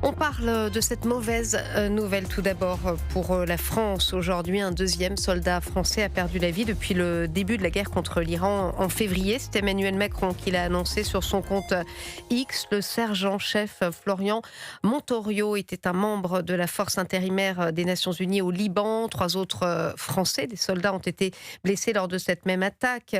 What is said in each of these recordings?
On parle de cette mauvaise nouvelle tout d'abord pour la France. Aujourd'hui, un deuxième soldat français a perdu la vie depuis le début de la guerre contre l'Iran en février. C'est Emmanuel Macron qui l'a annoncé sur son compte X. Le sergent-chef Florian Montorio était un membre de la force intérimaire des Nations Unies au Liban. 3 autres Français, des soldats, ont été blessés lors de cette même attaque.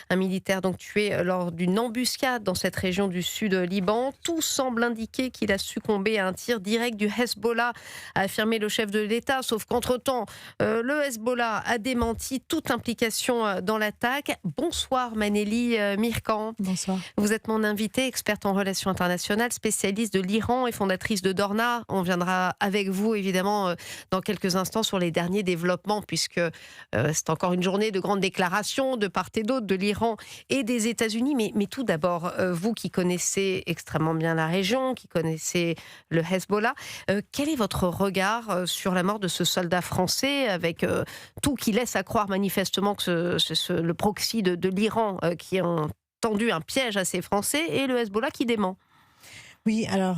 Un militaire donc tué lors d'une embuscade dans cette région du sud Liban. Tout semble indiquer qu'il a succombé à un tir direct du Hezbollah, a affirmé le chef de l'État, sauf qu'entre-temps, le Hezbollah a démenti toute implication dans l'attaque. Bonsoir Manélie Mirkan. Bonsoir. Vous êtes mon invitée, experte en relations internationales, spécialiste de l'Iran et fondatrice de Dorna. On viendra avec vous évidemment dans quelques instants sur les derniers développements, puisque c'est encore une journée de grandes déclarations de part et d'autre de l'Iran et des États-Unis. Mais tout d'abord, vous qui connaissez extrêmement bien la région, qui connaissez le Hezbollah, quel est votre regard sur la mort de ce soldat français, avec tout qui laisse à croire manifestement que le proxy de l'Iran qui a tendu un piège à ces Français, et le Hezbollah qui dément? Oui, alors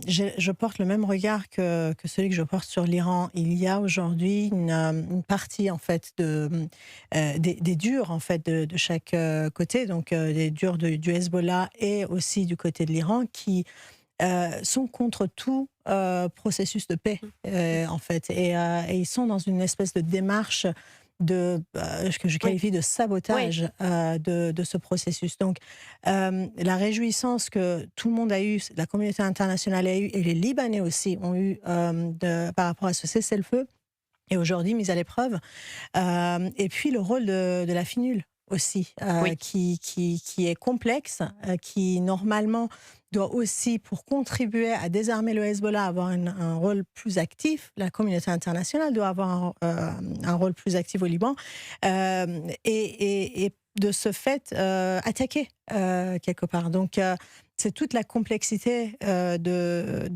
je porte le même regard que celui que je porte sur l'Iran. Il y a aujourd'hui une partie en fait des durs en fait de chaque côté, donc des durs du Hezbollah et aussi du côté de l'Iran, qui sont contre tout processus de paix en fait, et ils sont dans une espèce de démarche que je qualifie de sabotage de ce processus. Donc, la réjouissance que tout le monde a eue, la communauté internationale a eue, et les Libanais aussi ont eu par rapport à ce cessez-le-feu, est aujourd'hui mise à l'épreuve. Et puis le rôle de la FINUL aussi, qui est complexe, qui normalement doit aussi, pour contribuer à désarmer le Hezbollah, avoir un rôle plus actif. La communauté internationale doit avoir un rôle plus actif au Liban, et de ce fait attaquer quelque part. Donc c'est toute la complexité de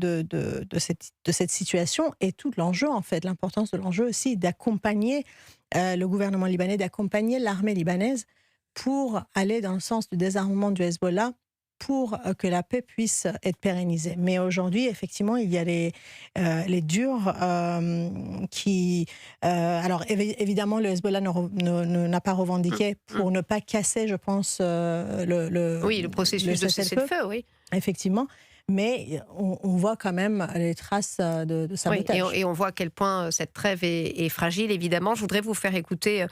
cette situation, et tout l'enjeu en fait, l'importance de l'enjeu aussi d'accompagner le gouvernement libanais, d'accompagner l'armée libanaise pour aller dans le sens du désarmement du Hezbollah, pour que la paix puisse être pérennisée. Mais aujourd'hui, effectivement, il y a les durs qui... alors, évidemment, le Hezbollah n'a pas revendiqué pour ne pas casser, je pense, le processus de cessez-le-feu, oui. Effectivement. Mais on voit quand même les traces de sabotage. Oui, et on voit à quel point cette trêve est fragile, évidemment. Je voudrais vous faire écouter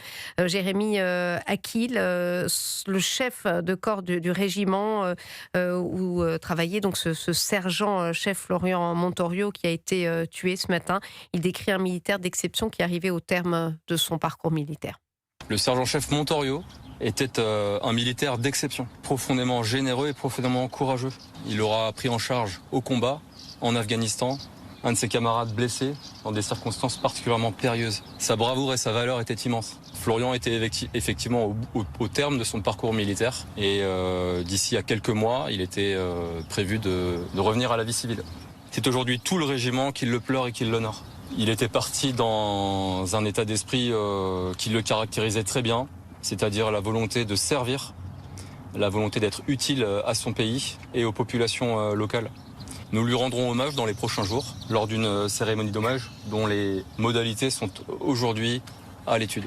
Jérémy Akil, le chef de corps du régiment où travaillait donc ce sergent-chef Florian Montorio, qui a été tué ce matin. Il décrit un militaire d'exception qui arrivait au terme de son parcours militaire. Le sergent-chef Montorio était un militaire d'exception, profondément généreux et profondément courageux. Il aura pris en charge au combat, en Afghanistan, un de ses camarades blessé dans des circonstances particulièrement périlleuses. Sa bravoure et sa valeur étaient immenses. Florian était effectivement au terme de son parcours militaire, et d'ici à quelques mois, il était prévu de revenir à la vie civile. C'est aujourd'hui tout le régiment qui le pleure et qui l'honore. Il était parti dans un état d'esprit qui le caractérisait très bien, c'est-à-dire la volonté de servir, la volonté d'être utile à son pays et aux populations locales. Nous lui rendrons hommage dans les prochains jours, lors d'une cérémonie d'hommage dont les modalités sont aujourd'hui à l'étude.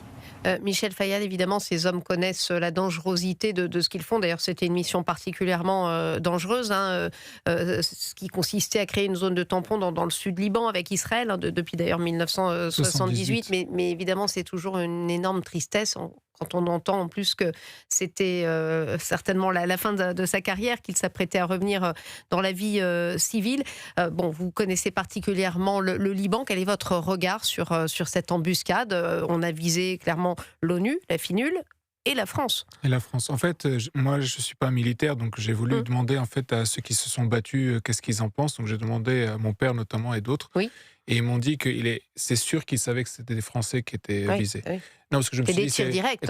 Michel Fayad, évidemment, ces hommes connaissent la dangerosité de ce qu'ils font. D'ailleurs, c'était une mission particulièrement dangereuse, ce qui consistait à créer une zone de tampon dans le sud Liban avec Israël, depuis d'ailleurs 1978. Mais évidemment, c'est toujours une énorme tristesse quand on entend en plus que c'était certainement la fin de sa carrière, qu'il s'apprêtait à revenir dans la vie civile. Vous connaissez particulièrement le Liban. Quel est votre regard sur cette embuscade? On a visé clairement l'ONU, la FINUL et la France. Et la France. En fait, moi, je ne suis pas militaire, donc j'ai voulu demander en fait à ceux qui se sont battus qu'est-ce qu'ils en pensent. Donc j'ai demandé à mon père notamment et d'autres. Oui. Et ils m'ont dit que c'est sûr qu'ils savaient que c'était des Français qui étaient visés. Oui. Non, parce que je me suis dit, tirs directs.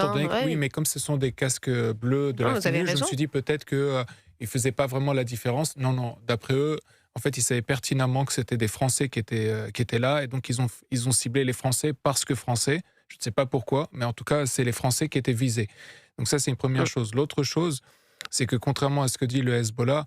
Oui, mais comme ce sont des casques bleus de la FINUL, je me suis dit peut-être qu'ils ne faisaient pas vraiment la différence. Non, d'après eux, en fait, ils savaient pertinemment que c'était des Français qui étaient là, et donc ils ont ciblé les Français parce que Français. Je ne sais pas pourquoi, mais en tout cas, c'est les Français qui étaient visés. Donc ça, c'est une première chose. L'autre chose, c'est que contrairement à ce que dit le Hezbollah,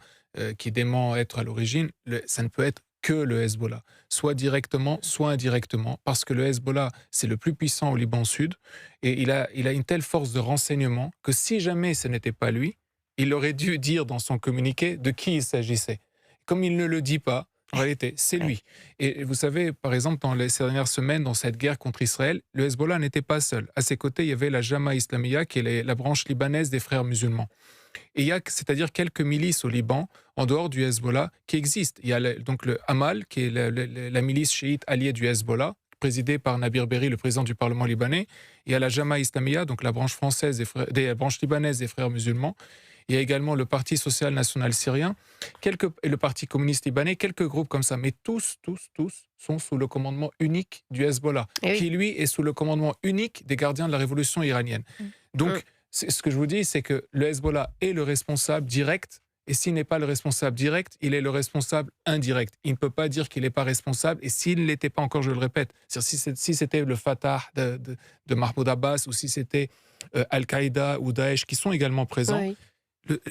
qui dément être à l'origine, ça ne peut être que le Hezbollah, soit directement, soit indirectement, parce que le Hezbollah, c'est le plus puissant au Liban Sud, et il a une telle force de renseignement que si jamais ce n'était pas lui, il aurait dû dire dans son communiqué de qui il s'agissait. Comme il ne le dit pas, en réalité, c'est lui. Et vous savez, par exemple, ces dernières semaines, dans cette guerre contre Israël, le Hezbollah n'était pas seul. À ses côtés, il y avait la Jama Islamiyya, qui est la branche libanaise des frères musulmans. Et il y a, c'est-à-dire quelques milices au Liban, en dehors du Hezbollah, qui existent. Il y a donc le Hamal, qui est la milice chiite alliée du Hezbollah, présidée par Nabir Berri, le président du Parlement libanais. Il y a la Jama Islamiyya, donc la branche française des branches libanaises des frères musulmans. Il y a également le Parti social national syrien et le Parti communiste libanais, quelques groupes comme ça. Mais tous sont sous le commandement unique du Hezbollah, qui lui est sous le commandement unique des gardiens de la révolution iranienne. Donc, ce que je vous dis, c'est que le Hezbollah est le responsable direct, et s'il n'est pas le responsable direct, il est le responsable indirect. Il ne peut pas dire qu'il n'est pas responsable, et s'il ne l'était pas encore, je le répète, si c'était le Fatah de Mahmoud Abbas, ou si c'était Al-Qaïda ou Daesh, qui sont également présents,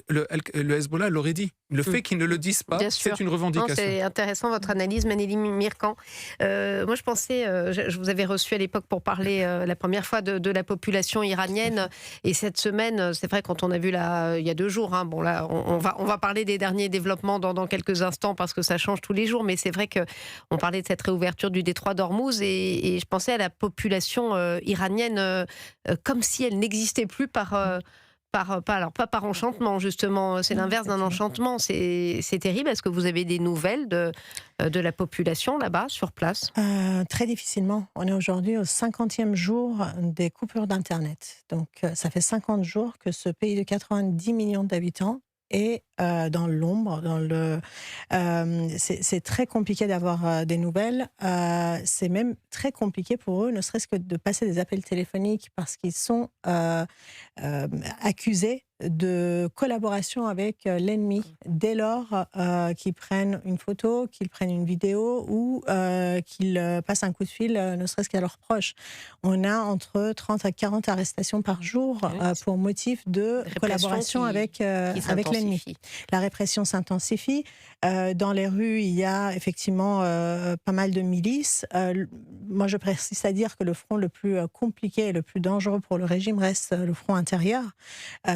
le Hezbollah l'aurait dit. Le fait qu'ils ne le disent pas, c'est une revendication. C'est intéressant votre analyse, Manélie Mirkan. Moi, je pensais, je vous avais reçu à l'époque pour parler la première fois de la population iranienne. Et cette semaine, c'est vrai, quand on a vu il y a 2 jours, bon là, on va parler des derniers développements dans quelques instants parce que ça change tous les jours. Mais c'est vrai qu'on parlait de cette réouverture du détroit d'Ormuz et je pensais à la population iranienne comme si elle n'existait plus pas par enchantement, justement, c'est l'inverse d'un enchantement, c'est terrible. Est-ce que vous avez des nouvelles de la population là-bas, sur place ? Très difficilement. On est aujourd'hui au 50e jour des coupures d'Internet. Donc ça fait 50 jours que ce pays de 90 millions d'habitants est dans l'ombre. C'est très compliqué d'avoir des nouvelles. C'est même très compliqué pour eux, ne serait-ce que de passer des appels téléphoniques parce qu'ils sont accusés de collaboration avec l'ennemi dès lors qu'ils prennent une photo, qu'ils prennent une vidéo ou qu'ils passent un coup de fil, ne serait-ce qu'à leurs proches. On a entre 30 à 40 arrestations par jour pour motif de collaboration avec l'ennemi. La répression s'intensifie. Dans les rues, il y a effectivement pas mal de milices. Moi, je persiste à dire que le front le plus compliqué et le plus dangereux pour le régime reste le front intérieur,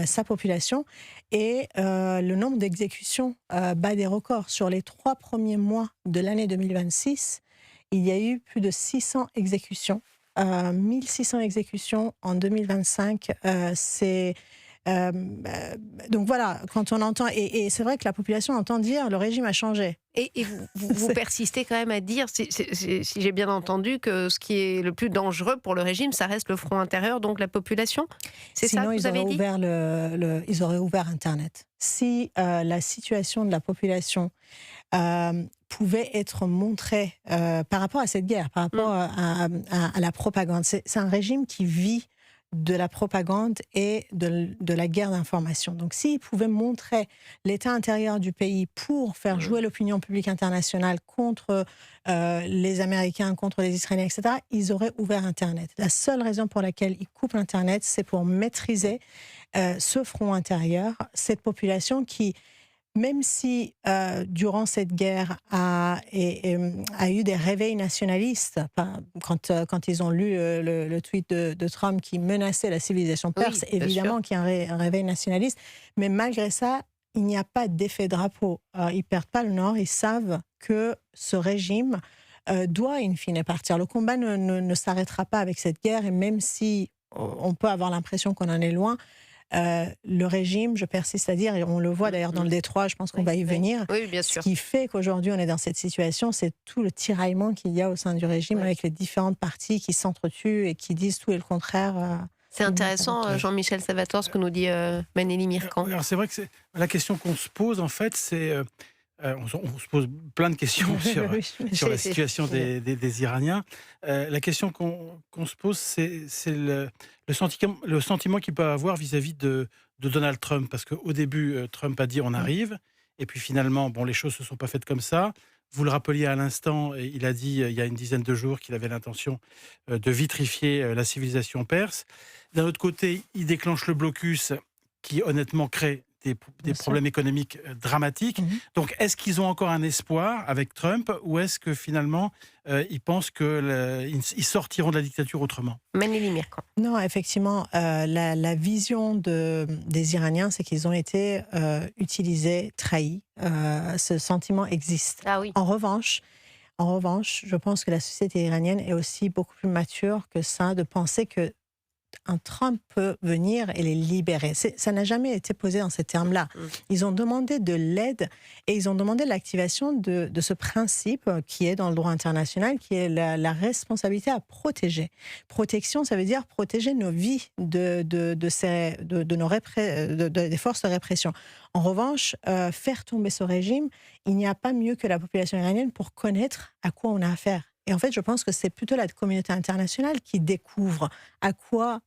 sa population. Et le nombre d'exécutions bat des records. Sur les 3 premiers mois de l'année 2026, il y a eu plus de 600 exécutions. 1600 exécutions en 2025, donc voilà, quand on entend, et c'est vrai que la population entend dire le régime a changé. Et vous persistez quand même à dire, si j'ai bien entendu, que ce qui est le plus dangereux pour le régime, ça reste le front intérieur, donc la population. C'est ça que vous avez dit ? Ils auraient ouvert Internet. Si la situation de la population pouvait être montrée par rapport à cette guerre, par rapport à la propagande, c'est un régime qui vit de la propagande et de la guerre d'information. Donc s'ils pouvaient montrer l'état intérieur du pays pour faire jouer l'opinion publique internationale contre les Américains, contre les Israéliens, etc., ils auraient ouvert Internet. La seule raison pour laquelle ils coupent Internet, c'est pour maîtriser ce front intérieur, cette population qui, même si durant cette guerre a eu des réveils nationalistes, quand ils ont lu le tweet de Trump qui menaçait la civilisation perse, évidemment qu'il y a un réveil nationaliste, mais malgré ça, il n'y a pas d'effet drapeau. Ils ne perdent pas le nord, ils savent que ce régime doit in fine partir. Le combat ne s'arrêtera pas avec cette guerre, et même si on peut avoir l'impression qu'on en est loin, le régime, je persiste à dire, et on le voit d'ailleurs dans le détroit, je pense qu'on va y venir. Oui, bien sûr. Ce qui fait qu'aujourd'hui on est dans cette situation, c'est tout le tiraillement qu'il y a au sein du régime avec les différentes parties qui s'entretuent et qui disent tout et le contraire. C'est intéressant, Jean-Michel Salvatore, ce que nous dit Manélie Mirkan. Alors c'est vrai que la question qu'on se pose, en fait, c'est... on se pose plein de questions sur la situation des Iraniens. La question qu'on se pose, c'est le sentiment qu'il peut avoir vis-à-vis de Donald Trump. Parce qu'au début, Trump a dit on arrive, et puis finalement, les choses ne se sont pas faites comme ça. Vous le rappeliez à l'instant, il a dit il y a une dizaine de jours qu'il avait l'intention de vitrifier la civilisation perse. D'un autre côté, il déclenche le blocus qui honnêtement crée des problèmes économiques dramatiques. Donc, est-ce qu'ils ont encore un espoir avec Trump ou est-ce que finalement, ils pensent qu'ils sortiront de la dictature autrement? Manili Mirkan. Non, effectivement, la vision des Iraniens, c'est qu'ils ont été utilisés, trahis. Ce sentiment existe. Ah oui. En revanche, je pense que la société iranienne est aussi beaucoup plus mature que ça, de penser que un Trump peut venir et les libérer. Ça n'a jamais été posé dans ces termes-là. Ils ont demandé de l'aide et ils ont demandé l'activation de ce principe qui est dans le droit international, qui est la responsabilité à protéger. Protection, ça veut dire protéger nos vies des forces de répression. En revanche, faire tomber ce régime, il n'y a pas mieux que la population iranienne pour connaître à quoi on a affaire. Et en fait, je pense que c'est plutôt la communauté internationale qui découvre à quoi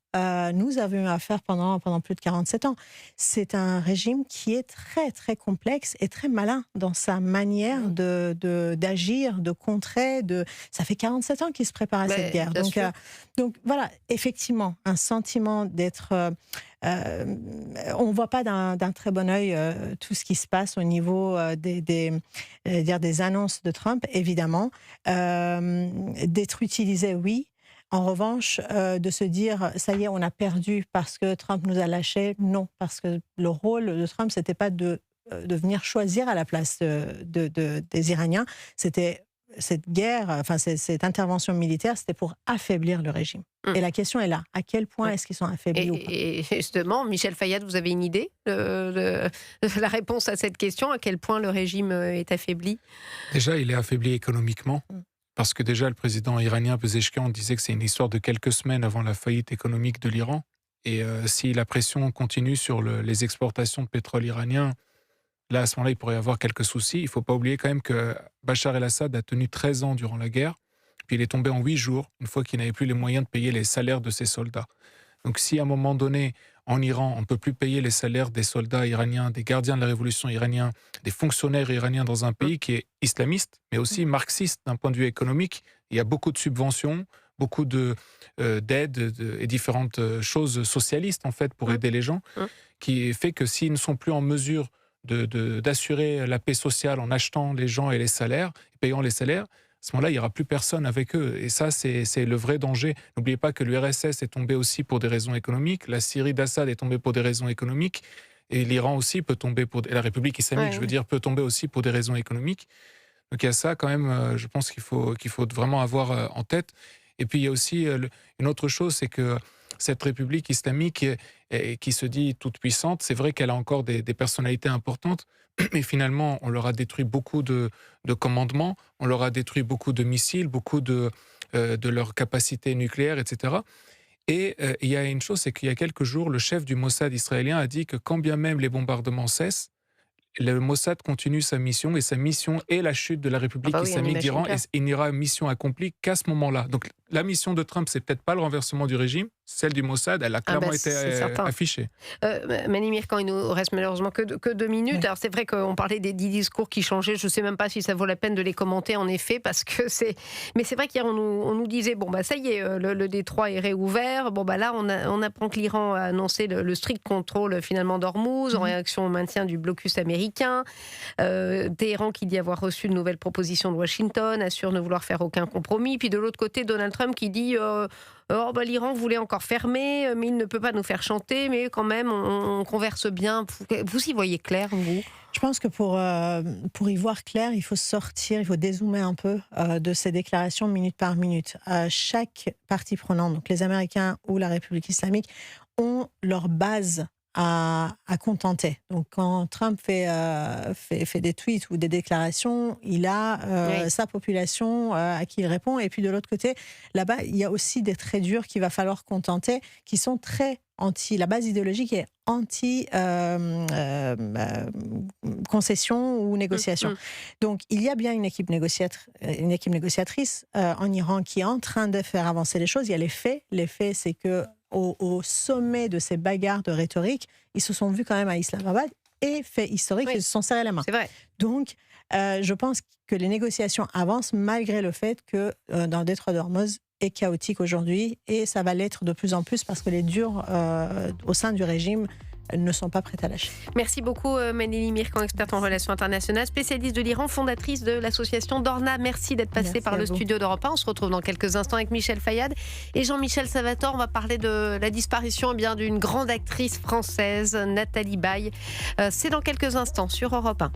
nous avons affaire pendant plus de 47 ans. C'est un régime qui est très, très complexe et très malin dans sa manière d'agir, de contrer. Ça fait 47 ans qu'il se prépare à cette guerre. Donc voilà, effectivement, un sentiment d'être... on ne voit pas d'un très bon œil tout ce qui se passe au niveau des annonces de Trump, évidemment. D'être utilisé, oui. En revanche, de se dire, ça y est, on a perdu parce que Trump nous a lâchés, non. Parce que le rôle de Trump, ce n'était pas de venir choisir à la place des Iraniens. C'était cette guerre, enfin cette intervention militaire, c'était pour affaiblir le régime. Et la question est là, à quel point est-ce qu'ils sont affaiblis ou pas? Et justement, Michel Fayad, vous avez une idée de la réponse à cette question? À quel point le régime est affaibli? Déjà, il est affaibli économiquement. Parce que déjà, le président iranien Pezeshkian disait que c'est une histoire de quelques semaines avant la faillite économique de l'Iran. Et si la pression continue sur les exportations de pétrole iranien, là, à ce moment-là, il pourrait y avoir quelques soucis. Il ne faut pas oublier quand même que Bachar el-Assad a tenu 13 ans durant la guerre. Puis il est tombé en 8 jours, une fois qu'il n'avait plus les moyens de payer les salaires de ses soldats. Donc si à un moment donné, en Iran, on ne peut plus payer les salaires des soldats iraniens, des gardiens de la révolution iranienne, des fonctionnaires iraniens dans un pays qui est islamiste, mais aussi marxiste d'un point de vue économique, il y a beaucoup de subventions, beaucoup d'aides et différentes choses socialistes, en fait, pour aider les gens, qui fait que s'ils ne sont plus en mesure d'assurer la paix sociale en achetant les gens et les salaires, payant les salaires, à ce moment-là, il n'y aura plus personne avec eux. Et ça, c'est le vrai danger. N'oubliez pas que l'URSS est tombé aussi pour des raisons économiques, la Syrie d'Assad est tombée pour des raisons économiques, et l'Iran aussi peut tomber et la République islamique, je veux dire, peut tomber aussi pour des raisons économiques. Donc il y a ça quand même, je pense qu'il faut vraiment avoir en tête. Et puis il y a aussi une autre chose, c'est que cette République islamique qui se dit toute puissante, c'est vrai qu'elle a encore des personnalités importantes, mais finalement, on leur a détruit beaucoup de commandements, on leur a détruit beaucoup de missiles, beaucoup de leur capacité nucléaire, etc. Et il y a une chose, c'est qu'il y a quelques jours, le chef du Mossad israélien a dit que quand bien même les bombardements cessent, le Mossad continue sa mission, et sa mission est la chute de la République islamique d'Iran, et il n'y aura mission accomplie qu'à ce moment-là. Donc la mission de Trump, c'est peut-être pas le renversement du régime, celle du Mossad, elle a clairement été affichée. Manili Mirkan, il nous reste malheureusement que 2 minutes. Oui. Alors c'est vrai qu'on parlait des 10 discours qui changeaient, je ne sais même pas si ça vaut la peine de les commenter en effet, parce que c'est... Mais c'est vrai qu'hier on nous disait, bon bah ça y est, le détroit est réouvert, bon bah là on apprend que l'Iran a annoncé le strict contrôle finalement d'Ormuz, en réaction au maintien du blocus américain. Téhéran qui dit avoir reçu de nouvelles propositions de Washington, assure ne vouloir faire aucun compromis. Puis de l'autre côté, Donald Trump qui dit l'Iran voulait encore fermer, mais il ne peut pas nous faire chanter, mais quand même on converse bien. Vous y voyez clair, vous? Je pense que pour y voir clair, il faut sortir, il faut dézoomer un peu de ces déclarations minute par minute. Chaque partie prenante, donc les Américains ou la République islamique, ont leur base à contenter. Donc quand Trump fait des tweets ou des déclarations, il a sa population à qui il répond. Et puis de l'autre côté, là-bas, il y a aussi des traits durs qu'il va falloir contenter, qui sont très la base idéologique est anti-concession ou négociation. Donc il y a bien une équipe négociatrice en Iran qui est en train de faire avancer les choses. Il y a les faits. Les faits, c'est que au sommet de ces bagarres de rhétorique, ils se sont vus quand même à Islamabad, et fait historique, ils se sont serrés la main. C'est vrai. Donc, je pense que les négociations avancent malgré le fait que dans le détroit d'Ormuz est chaotique aujourd'hui, et ça va l'être de plus en plus parce que les durs au sein du régime ne sont pas prêtes à lâcher. Merci beaucoup Manili Mirkan, experte en relations internationales, spécialiste de l'Iran, fondatrice de l'association Dorna. Merci d'être passée par le studio d'Europe 1. On se retrouve dans quelques instants avec Michel Fayad et Jean-Michel Savator. On va parler de la disparition d'une grande actrice française, Nathalie Baye. C'est dans quelques instants sur Europe 1.